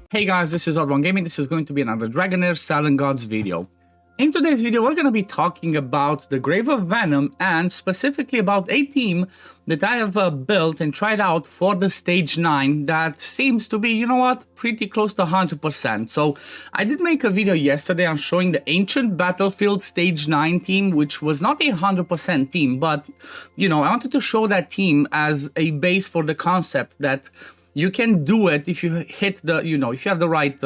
Hey guys, this is OddOneGaming. This is going to be another Dragonheir SilentGods video. In today's video, we're going to be talking about the Grave of Venom and specifically about a team that I have built and tried out for the stage 9 that seems to be, you know what, pretty close to 100%. So I did make a video yesterday on showing the Ancient Battlefield stage 9 team, which was not a 100% team, but, you know, I wanted to show that team as a base for the concept that you can do it if you hit the, if you have the right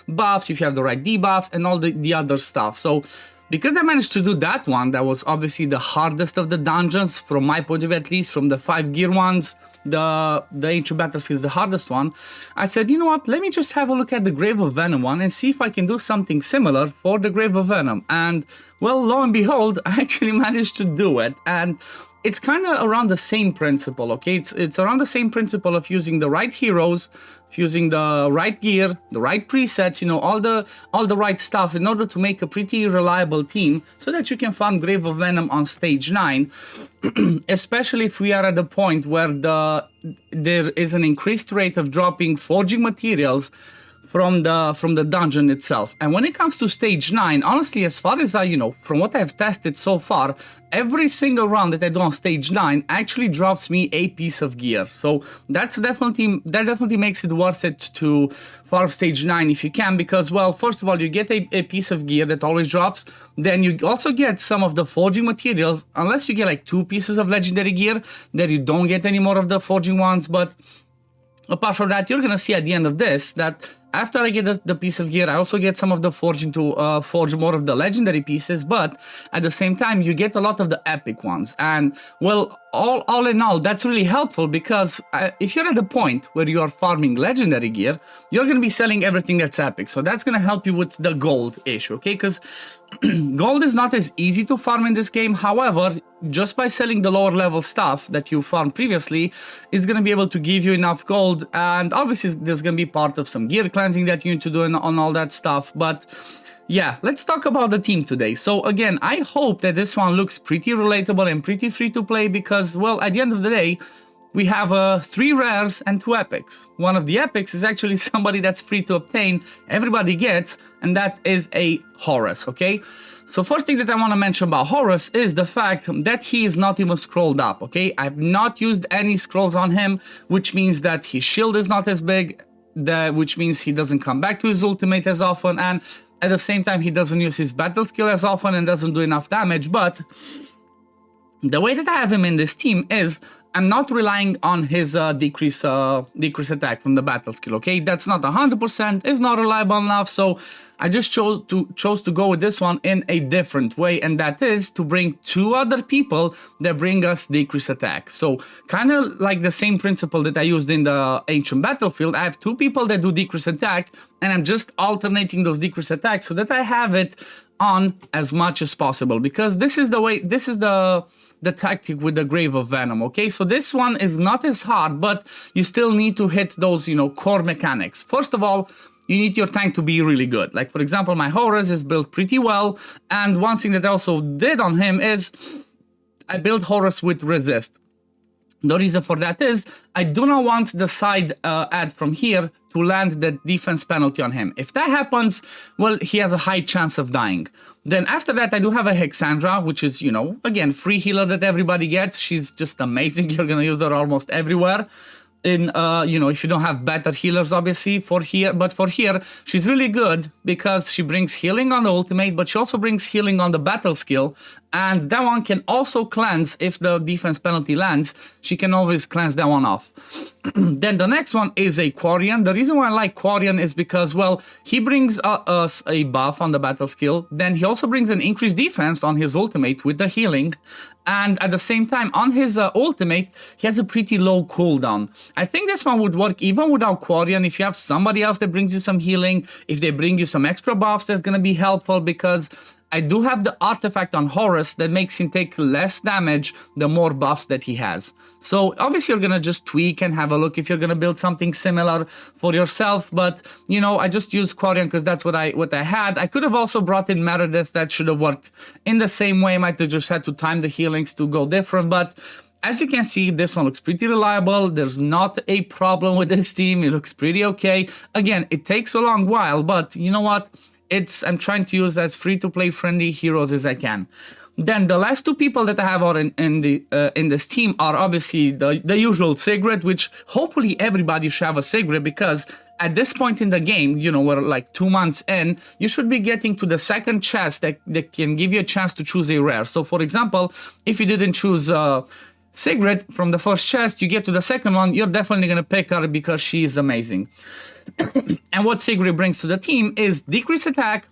buffs, if you have the right debuffs and all the other stuff. So because I managed to do that one, that was obviously the hardest of the dungeons from my point of view, at least from the 5 gear ones, the Ancient Battlefield is the hardest one. I said, you know what, let me just have a look at the Grave of Venom one and see if I can do something similar for the Grave of Venom. And well, lo and behold, I actually managed to do it. And it's kind of around the same principle, okay? It's around the same principle of using the right heroes, using the right gear, the right presets, you know, all the right stuff in order to make a pretty reliable team so that you can farm Grave of Venom on stage 9, especially if we are at the point where there is an increased rate of dropping forging materials from the dungeon itself. And when it comes to stage 9, honestly, as far as from what I've tested so far, every single round that I do on stage 9 actually drops me a piece of gear. So that definitely makes it worth it to farm stage 9 if you can, because, well, first of all, you get a piece of gear that always drops. Then you also get some of the forging materials, unless you get like 2 pieces of legendary gear, then you don't get any more of the forging ones. But apart from that, you're gonna see at the end of this that after I get the piece of gear, I also get some of the forging to forge more of the legendary pieces, but at the same time, you get a lot of the epic ones. And, well, all in all, that's really helpful because if you're at the point where you are farming legendary gear, you're going to be selling everything that's epic. So that's going to help you with the gold issue, okay? Because gold is not as easy to farm in this game. However, just by selling the lower level stuff that you farmed previously, it's going to be able to give you enough gold. And obviously, there's going to be part of some gear cleansing that you need to do on all that stuff. But yeah, let's talk about the team today. So again, I hope that this one looks pretty relatable and pretty free to play because, well, at the end of the day, we have 3 rares and 2 epics. One of the epics is actually somebody that's free to obtain, everybody gets, and that is a Horus, okay? So first thing that I want to mention about Horus is the fact that he is not even scrolled up, okay? I've not used any scrolls on him, which means that his shield is not as big, which means he doesn't come back to his ultimate as often, and at the same time, he doesn't use his battle skill as often and doesn't do enough damage. But the way that I have him in this team is I'm not relying on his decrease attack from the battle skill, okay? That's not 100%, it's not reliable enough, so I just chose to go with this one in a different way, and that is to bring 2 other people that bring us decrease attack. So kind of like the same principle that I used in the Ancient Battlefield, I have 2 people that do decrease attack, and I'm just alternating those decrease attacks so that I have it on as much as possible, because this is the tactic with the Grave of Venom, okay? So this one is not as hard, but you still need to hit those, core mechanics. First of all, you need your tank to be really good. Like, for example, my Horus is built pretty well, and one thing that I also did on him is I built Horus with resist. The reason for that is I do not want the side ad from here to land the defense penalty on him. If that happens, well, he has a high chance of dying. Then after that, I do have a Hexandra, which is, again, free healer that everybody gets. She's just amazing. You're going to use her almost everywhere. If you don't have better healers, obviously, for here. But for here, she's really good because she brings healing on the ultimate, but she also brings healing on the battle skill. And that one can also cleanse if the defense penalty lands. She can always cleanse that one off. Then the next one is a Quarian. The reason why I like Quarian is because, well, he brings us a buff on the battle skill. Then he also brings an increased defense on his ultimate with the healing. And at the same time, on his ultimate, he has a pretty low cooldown. I think this one would work even without Quarian. If you have somebody else that brings you some healing, if they bring you some extra buffs, that's going to be helpful because I do have the artifact on Horus that makes him take less damage the more buffs that he has. So obviously you're going to just tweak and have a look if you're going to build something similar for yourself. But, I just used Quarian because that's what I had. I could have also brought in Meredith. That should have worked in the same way. I might have just had to time the healings to go different. But as you can see, this one looks pretty reliable. There's not a problem with this team. It looks pretty okay. Again, it takes a long while, but you know what? I'm trying to use as free-to-play friendly heroes as I can. Then the last two people that I have are in this team are obviously the usual Sigrid, which hopefully everybody should have a Sigrid, because at this point in the game, you know, we're like 2 months in, you should be getting to the second chest that can give you a chance to choose a rare. So for example, if you didn't choose Sigrid from the first chest, you get to the second one, you're definitely going to pick her because she is amazing. And what Sigrid brings to the team is decreased attack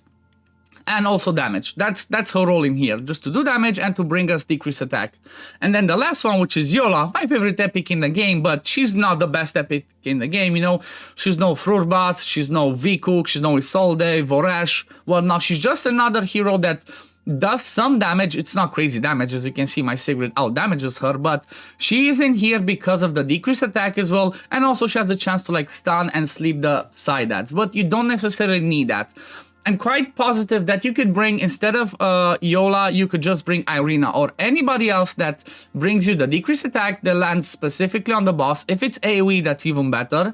and also damage. That's her role in here, just to do damage and to bring us decreased attack. And then the last one, which is Yola, my favorite epic in the game, but she's not the best epic in the game, you know. She's no Frurbas, she's no V-Cook, she's no Isolde, Voresh. Well, no, she's just another hero that does some damage. It's not crazy damage, as you can see my Sigrid out damages her, but she is in here because of the decreased attack as well, and also she has the chance to like stun and sleep the side ads, but you don't necessarily need that. I'm quite positive that you could bring, instead of Yola, you could just bring Irina or anybody else that brings you the decreased attack that lands specifically on the boss. If it's AoE, that's even better.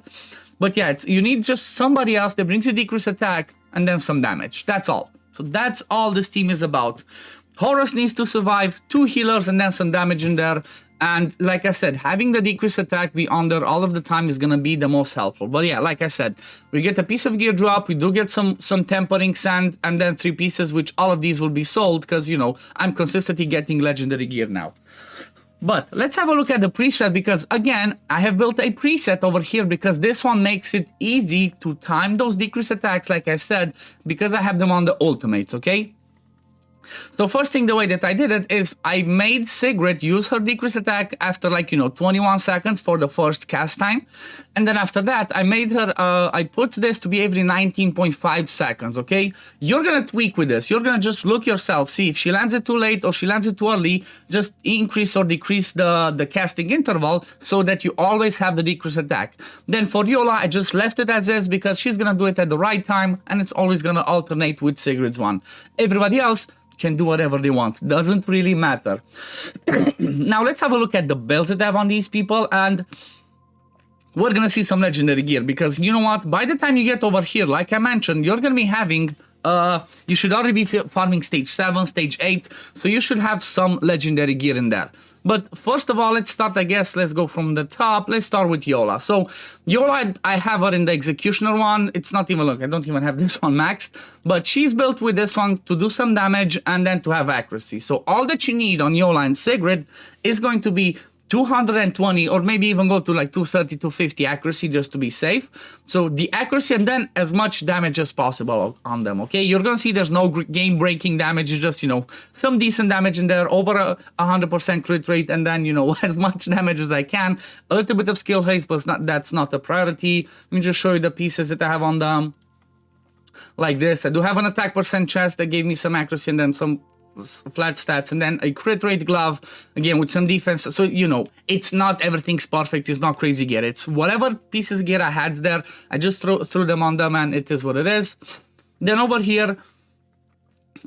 But yeah, you need just somebody else that brings you decreased attack and then some damage. That's all. So that's all this team is about. Horus needs to survive, 2 healers and then some damage in there. And like I said, having the decreased attack be under all of the time is going to be the most helpful. But yeah, like I said, we get a piece of gear drop, we do get some tempering sand, and then 3 pieces, which all of these will be sold because, you know, I'm consistently getting legendary gear now. But let's have a look at the preset, because again, I have built a preset over here because this one makes it easy to time those decreased attacks, like I said, because I have them on the ultimates, okay? So first thing, the way that I did it is I made Sigrid use her decreased attack after like, you know, 21 seconds for the first cast time. And then after that, I made her, I put this to be every 19.5 seconds, okay? You're gonna tweak with this. You're gonna just look yourself, see if she lands it too late or she lands it too early, just increase or decrease the casting interval so that you always have the decreased attack. Then for Yola, I just left it as is because she's gonna do it at the right time and it's always gonna alternate with Sigrid's one. Everybody else can do whatever they want. Doesn't really matter. Now let's have a look at the builds that I have on these people, and we're gonna see some legendary gear, because you know what, by the time you get over here, like I mentioned, you're gonna be having you should already be farming stage 7, stage 8, so you should have some legendary gear in there. But first of all, let's start, I guess, let's go from the top. Let's start with Yola. So Yola, I have her in the Executioner one. It's not even, look, I don't even have this one maxed, but she's built with this one to do some damage and then to have accuracy. So all that you need on Yola and Sigrid is going to be 220 or maybe even go to like 230, 250 accuracy just to be safe. So the accuracy and then as much damage as possible on them, okay? You're gonna see there's no game-breaking damage, it's just, you know, some decent damage in there, over 100% crit rate, and then, you know, as much damage as I can. A little bit of skill haste, but that's not a priority. Let me just show you the pieces that I have on them. Like this, I do have an attack percent chest that gave me some accuracy and then some flat stats, and then a crit rate glove again with some defense. So you know, it's not everything's perfect, it's not crazy gear, it's whatever pieces of gear I had there, I just threw them on them and it is what it is. Then over here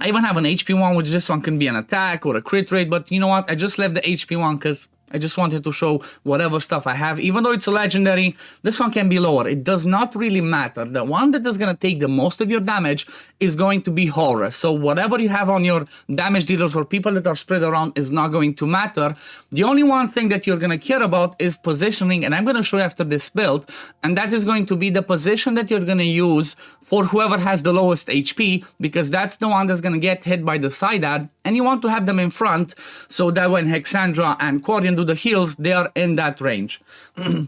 I even have an HP one, which this one can be an attack or a crit rate, but you know what, I just left the HP one because I just wanted to show whatever stuff I have. Even though it's a legendary, this one can be lower. It does not really matter. The one that is going to take the most of your damage is going to be Horus. So whatever you have on your damage dealers or people that are spread around is not going to matter. The only one thing that you're going to care about is positioning, and I'm going to show you after this build, and that is going to be the position that you're going to use for whoever has the lowest HP, because that's the one that's going to get hit by the side ad, and you want to have them in front so that when Hexandra and Quarian do the heals, they are in that range.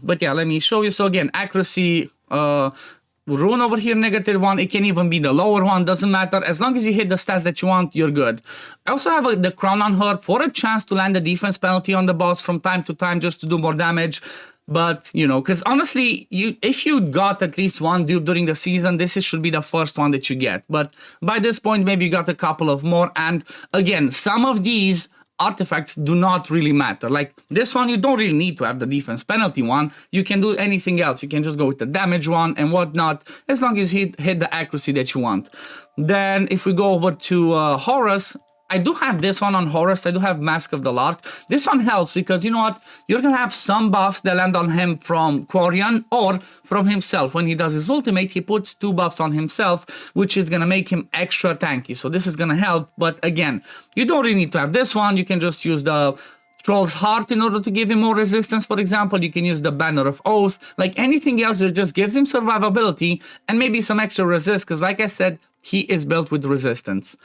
But yeah, let me show you. So again, accuracy, rune over here, -1. It can even be the lower one, doesn't matter. As long as you hit the stats that you want, you're good. I also have the crown on her for a chance to land a defense penalty on the boss from time to time just to do more damage. But, you know, because honestly, if you got at least one dupe during the season, this should be the first one that you get. But by this point, maybe you got a couple of more. And again, some of these artifacts do not really matter. Like this one, you don't really need to have the defense penalty one. You can do anything else. You can just go with the damage one and whatnot, as long as you hit the accuracy that you want. Then if we go over to Horus, I do have this one on Horus. I do have Mask of the Lark. This one helps because, you know what? You're going to have some buffs that land on him from Quarian or from himself. When he does his ultimate, he puts 2 buffs on himself, which is going to make him extra tanky. So this is going to help. But again, you don't really need to have this one. You can just use the Troll's Heart in order to give him more resistance, for example. You can use the Banner of Oath. Like anything else, it just gives him survivability and maybe some extra resist, because like I said, he is built with resistance.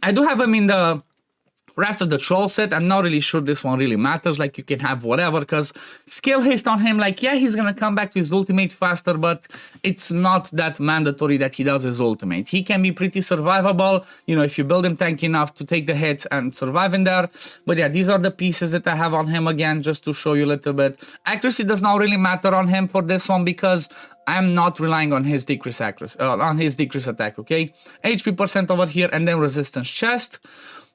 I do have him in the Wrath of the Troll set. I'm not really sure this one really matters. Like, you can have whatever, because skill haste on him, like, yeah, he's gonna come back to his ultimate faster, but it's not that mandatory that he does his ultimate. He can be pretty survivable, you know, if you build him tanky enough to take the hits and survive in there. But yeah, these are the pieces that I have on him, again, just to show you a little bit. Accuracy does not really matter on him for this one, because I'm not relying on his decrease accuracy, on his decrease attack, okay? HP percent over here, and then resistance chest.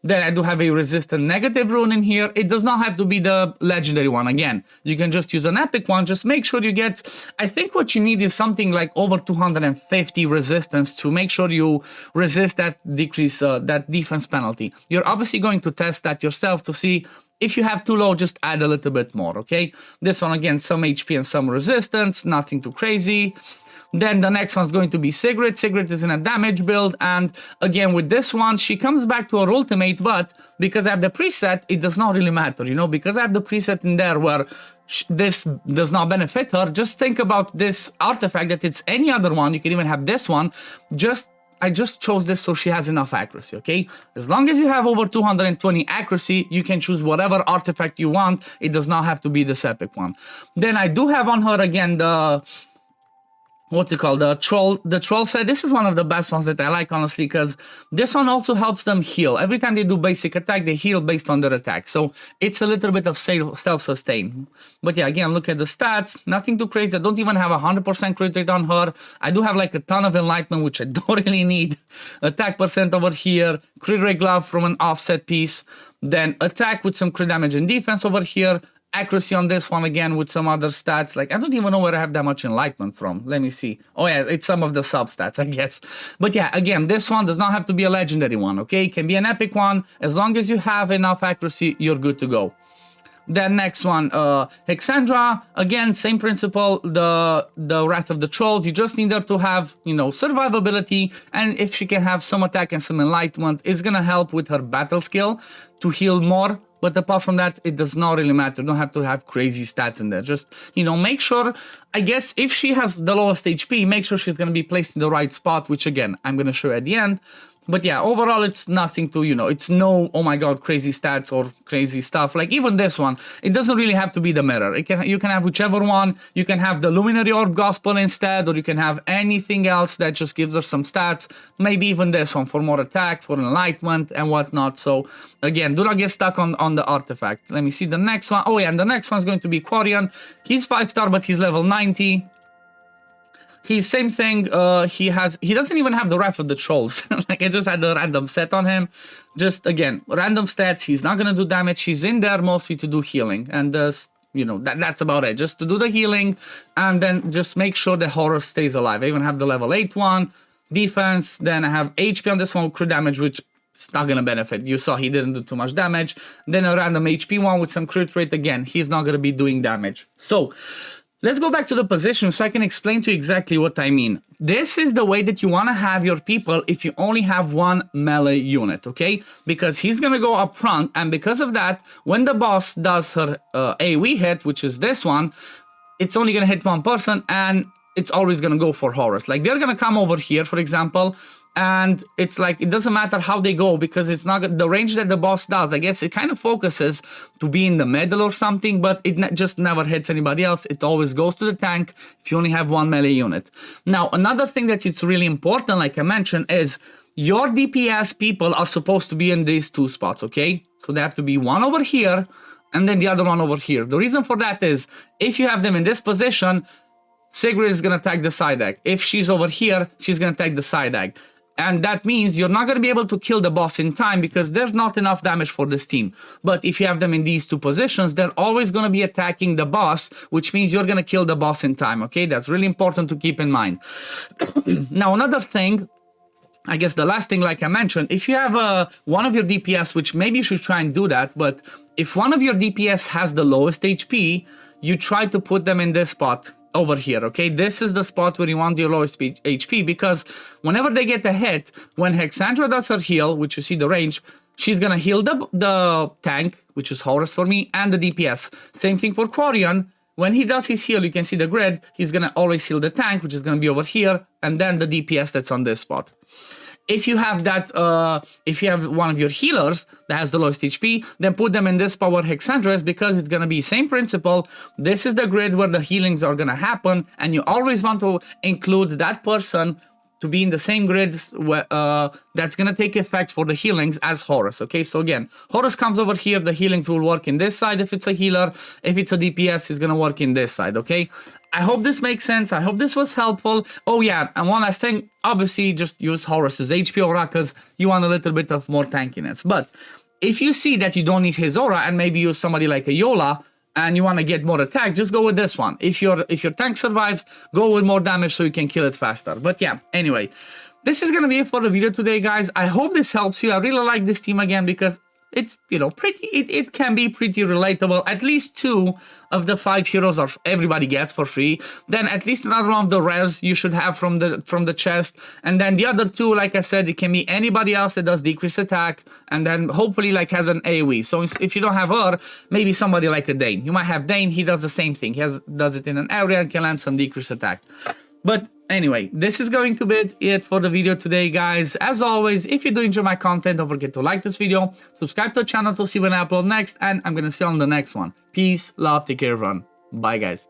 Then I do have a resistant negative rune in here. It does not have to be the legendary one. Again, you can just use an epic one. Just make sure you get, I think what you need is something like over 250 resistance to make sure you resist that decrease, that defense penalty. You're obviously going to test that yourself to see if you have too low, just add a little bit more, okay? This one, again, some HP and some resistance, nothing too crazy. Then the next one's going to be Sigrid. Sigrid is in a damage build, and again with this one, she comes back to her ultimate, but because I have the preset, it does not really matter, you know, because I have the preset in there where this does not benefit her. Just think about this artifact that it's any other one. You can even have this one. I just chose this so she has enough accuracy, okay? As long as you have over 220 accuracy, you can choose whatever artifact you want. It does not have to be this epic one. Then I do have on her again the... what's it called, the troll set. This is one of the best ones that I like, honestly, because this one also helps them heal. Every time they do basic attack, they heal based on their attack, so it's a little bit of self-sustain. But yeah, again, look at the stats, nothing too crazy. I don't even have 100% crit rate on her. I do have like a ton of enlightenment, which I don't really need. Attack percent over here, crit rate glove from an offset piece, then attack with some crit damage and defense over here. Accuracy on this one again with some other stats. Like, I don't even know where I have that much enlightenment from. Let me see. Oh yeah, it's some of the substats, I guess. But yeah, again, this one does not have to be a legendary one, okay? It can be an epic one. As long as you have enough accuracy, you're good to go. Then next one, Hexandra, again, same principle, the Wrath of the Trolls. You just need her to have, you know, survivability, and if she can have some attack and some enlightenment, it's gonna help with her battle skill to heal more. But apart from that, it does not really matter. You don't have to have crazy stats in there. Just, you know, make sure, I guess, if she has the lowest HP, make sure she's going to be placed in the right spot, which, again, I'm going to show you at the end. But yeah, overall, it's nothing to, you know, it's no, oh my god, crazy stats or crazy stuff. Like, even this one, it doesn't really have to be the mirror. You can have whichever one. You can have the Luminary Orb Gospel instead, or you can have anything else that just gives her some stats. Maybe even this one for more attack, for enlightenment, and whatnot. So, again, do not get stuck on the artifact. Let me see the next one. Oh yeah, and the next one's going to be Quarian. He's 5-star, but he's level 90. He's same thing, he doesn't even have the Wrath of the Trolls. Like, I just had the random set on him. Just, again, random stats, he's not gonna do damage, he's in there mostly to do healing. And, you know, that's about it. Just to do the healing, and then just make sure the Horror stays alive. I even have the level 8 one, defense, then I have HP on this one with crit damage, which it's not gonna benefit. You saw he didn't do too much damage. Then a random HP one with some crit rate. Again, he's not gonna be doing damage. So, let's go back to the position so I can explain to you exactly what I mean. This is the way that you want to have your people if you only have one melee unit, okay? Because he's going to go up front, and because of that, when the boss does her AoE hit, which is this one, it's only going to hit one person, and it's always going to go for Horus. Like, they're going to come over here, for example, and it's like, it doesn't matter how they go, because it's not the range that the boss does. I guess it kind of focuses to be in the middle or something, but it just never hits anybody else. It always goes to the tank if you only have one melee unit. Now, another thing that is really important, like I mentioned, is your DPS people are supposed to be in these two spots, okay? So they have to be one over here, and then the other one over here. The reason for that is, if you have them in this position, Sigrid is going to attack the side egg. If she's over here, she's going to attack the side egg. And that means you're not going to be able to kill the boss in time, because there's not enough damage for this team. But if you have them in these two positions, they're always going to be attacking the boss, which means you're going to kill the boss in time, okay? That's really important to keep in mind. Now, another thing I guess the last thing, like I mentioned, if you have one of your DPS, which maybe you should try and do that, but if one of your DPS has the lowest HP, you try to put them in this spot over here, okay? This is the spot where you want your lowest HP, because whenever they get a hit, when Hexandra does her heal, which you see the range, she's gonna heal the tank, which is Horus for me, and the DPS. Same thing for Quarian. When he does his heal, you can see the grid, he's gonna always heal the tank, which is gonna be over here, and then the DPS that's on this spot. If you have that, if you have one of your healers that has the lowest HP, then put them in this spot where Hexandra is, because it's gonna be same principle. This is the grid where the healings are gonna happen, and you always want to include that person to be in the same grid that's gonna take effect for the healings as Horus, okay? So again, Horus comes over here, the healings will work in this side if it's a healer. If it's a DPS, it's gonna work in this side, okay? I hope this makes sense. I hope this was helpful. Oh yeah, and one last thing, obviously just use Horus's HP aura because you want a little bit of more tankiness. But if you see that you don't need his aura and maybe use somebody like a Yola, and you want to get more attack, just go with this one. If your tank survives, go with more damage so you can kill it faster. But yeah, anyway, this is gonna be it for the video today, guys. I hope this helps you. I really like this team again because it's, you know, it can be pretty relatable. At least 2 of the 5 heroes are everybody gets for free. Then at least another one of the rares you should have from the chest. And then the other 2, like I said, it can be anybody else that does decreased attack, and then hopefully like has an AoE. So if you don't have her, maybe somebody like a Dane. You might have Dane, he does the same thing. He does it in an area and can land some decreased attack. But anyway, this is going to be it for the video today, guys. As always, if you do enjoy my content, don't forget to like this video, subscribe to the channel to see when I upload next, and I'm gonna see you on the next one. Peace, love, take care, everyone. Bye, guys.